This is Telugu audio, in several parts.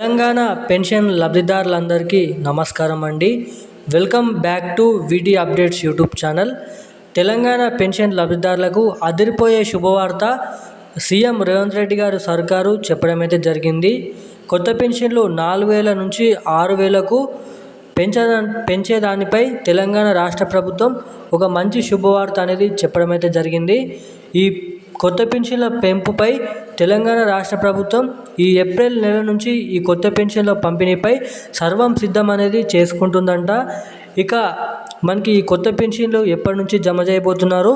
తెలంగాణ పెన్షన్ లబ్ధిదారులందరికీ నమస్కారం అండి. వెల్కమ్ బ్యాక్ టు విడి updates YouTube channel. Telangana pension లబ్ధిదారులకు అదిరిపోయే శుభవార్త సీఎం రేవంత్ రెడ్డి గారు సర్కారు చెప్పడం అయితే జరిగింది. కొత్త పెన్షన్లు 4,000 నుంచి 6,000కు పెంచేదానిపై తెలంగాణ రాష్ట్ర ప్రభుత్వం ఒక మంచి శుభవార్త అనేది చెప్పడం అయితే జరిగింది. ఈ కొత్త పెన్షన్ల పెంపుపై తెలంగాణ రాష్ట్ర ప్రభుత్వం ఈ ఏప్రిల్ నెల నుంచి ఈ కొత్త పెన్షన్ల పంపిణీపై సర్వం సిద్ధం అనేది చేసుకుంటుందంట. ఇక మనకి ఈ కొత్త పెన్షన్లు ఎప్పటి నుంచి జమ చేయబోతున్నారు,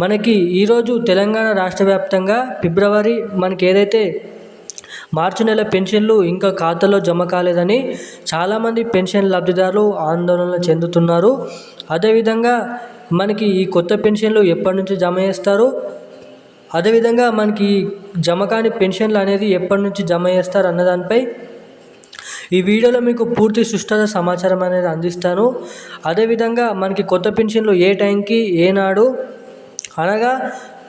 మనకి ఈరోజు తెలంగాణ రాష్ట్ర వ్యాప్తంగా ఫిబ్రవరి మనకి ఏదైతే మార్చి నెల పెన్షన్లు ఇంకా ఖాతాలో జమ కాలేదని చాలామంది పెన్షన్ లబ్ధిదారులు ఆందోళన చెందుతున్నారు. అదేవిధంగా మనకి ఈ కొత్త పెన్షన్లు ఎప్పటి నుంచి జమ చేస్తారు, అదేవిధంగా మనకి జమ కాని పెన్షన్లు అనేది ఎప్పటి నుంచి జమ చేస్తారు అన్నదానిపై ఈ వీడియోలో మీకు పూర్తి సుష్ఠత సమాచారం అనేది అందిస్తాను. అదేవిధంగా మనకి కొత్త పెన్షన్లు ఏ టైంకి ఏనాడు అనగా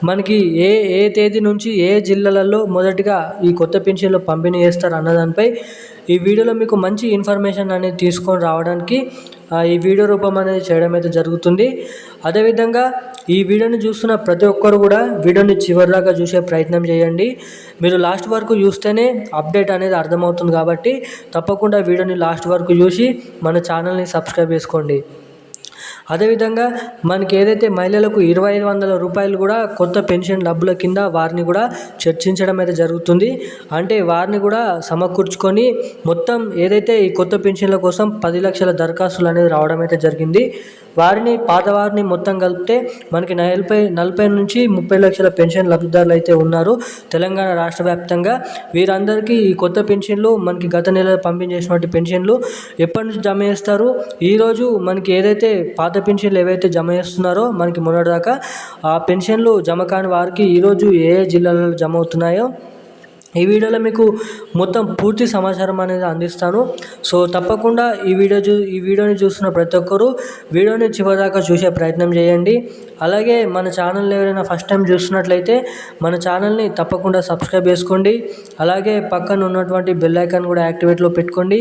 మనకి ఏ ఏ తేదీ నుంచి ఏ జిల్లాలలో మొదటిగా ఈ కొత్త పెన్షన్లు పంపిణీ చేస్తారు అన్నదానిపై ఈ వీడియోలో మీకు మంచి ఇన్ఫర్మేషన్ అనేది తీసుకొని రావడానికి ఈ వీడియో రూపం అనేది చేయడం అయితే జరుగుతుంది. అదేవిధంగా ఈ వీడియోని చూస్తున్న ప్రతి ఒక్కరు కూడా వీడియోని చివరి దాకా చూసే ప్రయత్నం చేయండి. మీరు లాస్ట్ వరకు చూస్తేనే అప్డేట్ అనేది అర్థమవుతుంది కాబట్టి తప్పకుండా వీడియోని లాస్ట్ వరకు చూసి మన ఛానల్ని సబ్స్క్రైబ్ చేసుకోండి. అదేవిధంగా మనకి ఏదైతే మహిళలకు 2,500 రూపాయలు కూడా కొత్త పెన్షన్ డబ్బుల కింద వారిని కూడా చర్చించడం అయితే జరుగుతుంది. అంటే వారిని కూడా సమకూర్చుకొని మొత్తం ఏదైతే ఈ కొత్త పెన్షన్ల కోసం 10 లక్షల దరఖాస్తులు అనేది రావడం అయితే జరిగింది. పాత వారిని మొత్తం కలిపితే మనకి 40 నుంచి 30 లక్షల పెన్షన్ లబ్ధిదారులు అయితే ఉన్నారు తెలంగాణ రాష్ట్ర వ్యాప్తంగా. వీరందరికీ ఈ కొత్త పెన్షన్లు మనకి గత నెల పంపించేసినటువంటి పెన్షన్లు ఎప్పటి నుంచి జమ చేస్తారు, ఈరోజు మనకి ఏదైతే పాత పెన్షన్లు ఏవైతే జమ చేస్తున్నారో మనకి మొన్నటిదాకా ఆ పెన్షన్లు జమ కాని వారికి ఈరోజు ఏ జిల్లాలలో జమ అవుతున్నాయో ఈ వీడియోలో మీకు మొత్తం పూర్తి సమాచారం అనేది అందిస్తాను. సో తప్పకుండా ఈ వీడియోని చూస్తున్న ప్రతి ఒక్కరూ వీడియోని చివరిదాకా చూసే ప్రయత్నం చేయండి. అలాగే మన ఛానల్ ఎవరైనా ఫస్ట్ టైం చూస్తున్నట్లయితే మన ఛానల్ని తప్పకుండా సబ్స్క్రైబ్ చేసుకోండి. అలాగే పక్కన ఉన్నటువంటి బెల్ ఐకాన్ కూడా యాక్టివేట్లో పెట్టుకోండి.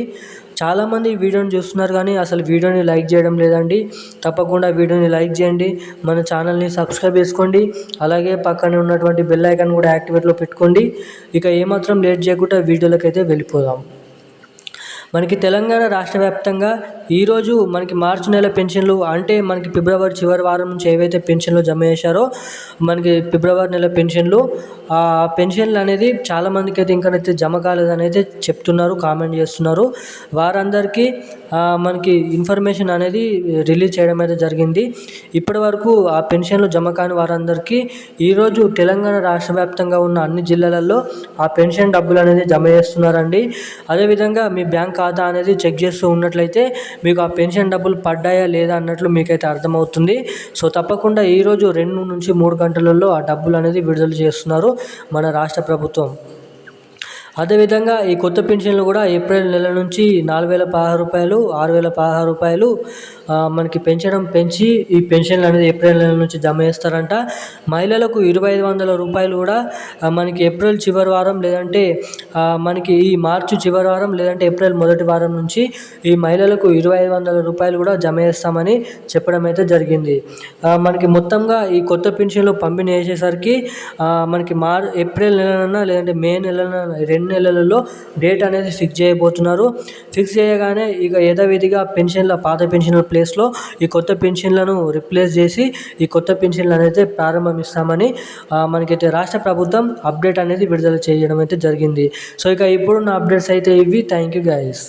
చాలామంది వీడియోని చూస్తున్నారు కానీ అసలు వీడియోని లైక్ చేయడం లేదండి. తప్పకుండా వీడియోని లైక్ చేయండి, మన ఛానల్ని సబ్స్క్రైబ్ చేసుకోండి. అలాగే పక్కనే ఉన్నటువంటి బెల్ ఐకాన్ కూడా యాక్టివేట్లో పెట్టుకోండి. ఇక ఏమాత్రం లేట్ చేయకుండా వీడియోలోకి అయితే వెళ్ళిపోదాం. మనకి తెలంగాణ రాష్ట్ర వ్యాప్తంగా ఈరోజు మనకి మార్చి నెల పెన్షన్లు అంటే మనకి ఫిబ్రవరి చివరి వారం నుంచి ఏవైతే పెన్షన్లు జమ చేశారో మనకి ఫిబ్రవరి నెల పెన్షన్లు ఆ పెన్షన్లు అనేది చాలామందికి అయితే ఇంకనైతే జమ కాలేదని అయితే చెప్తున్నారు, కామెంట్ చేస్తున్నారు. వారందరికీ మనకి ఇన్ఫర్మేషన్ అనేది రిలీజ్ చేయడం అయితే జరిగింది. ఇప్పటి వరకు ఆ పెన్షన్లు జమ కాని వారందరికీ ఈరోజు తెలంగాణ రాష్ట్ర వ్యాప్తంగా ఉన్న అన్ని జిల్లాలలో ఆ పెన్షన్ డబ్బులు అనేది జమ చేస్తున్నారండి. అదేవిధంగా మీ బ్యాంక్ ఖాతా అనేది చెక్ చేస్తూ ఉన్నట్లయితే మీకు ఆ పెన్షన్ డబ్బులు పడ్డాయా లేదా అన్నట్లు మీకైతే అర్థమవుతుంది. సో తప్పకుండా ఈరోజు 2 నుంచి 3 గంటలలో ఆ డబ్బులు అనేది విడుదల చేస్తున్నారు మన రాష్ట్ర ప్రభుత్వం. అదేవిధంగా ఈ కొత్త పెన్షన్లు కూడా ఏప్రిల్ నెల నుంచి 4,016 రూపాయలు 6,016 రూపాయలు మనకి పెంచి ఈ పెన్షన్లు అనేది ఏప్రిల్ నెల నుంచి జమ చేస్తారంట. మహిళలకు 2,500 రూపాయలు కూడా మనకి ఏప్రిల్ చివరి వారం లేదంటే మనకి ఈ మార్చి చివరి వారం లేదంటే ఏప్రిల్ మొదటి వారం నుంచి ఈ మహిళలకు 2,500 రూపాయలు కూడా జమ చేస్తామని చెప్పడం అయితే జరిగింది. మనకి మొత్తంగా ఈ కొత్త పెన్షన్లు పంపిణీ చేసేసరికి మనకి ఏప్రిల్ నెలనన్నా లేదంటే మే నెలన 2 నెలలలో డేట్ అనేది ఫిక్స్ చేయబోతున్నారు. ఫిక్స్ చేయగానే ఇక యథావిధిగా పాత పెన్షన్ల ప్లేస్లో ఈ కొత్త పెన్షన్లను రిప్లేస్ చేసి ఈ కొత్త పెన్షన్లు అనేది ప్రారంభిస్తామని మనకైతే రాష్ట్ర ప్రభుత్వం అప్డేట్ అనేది విడుదల చేయడం అయితే జరిగింది. సో ఇక ఇప్పుడున్న అప్డేట్స్ అయితే ఇవి. Thank you guys.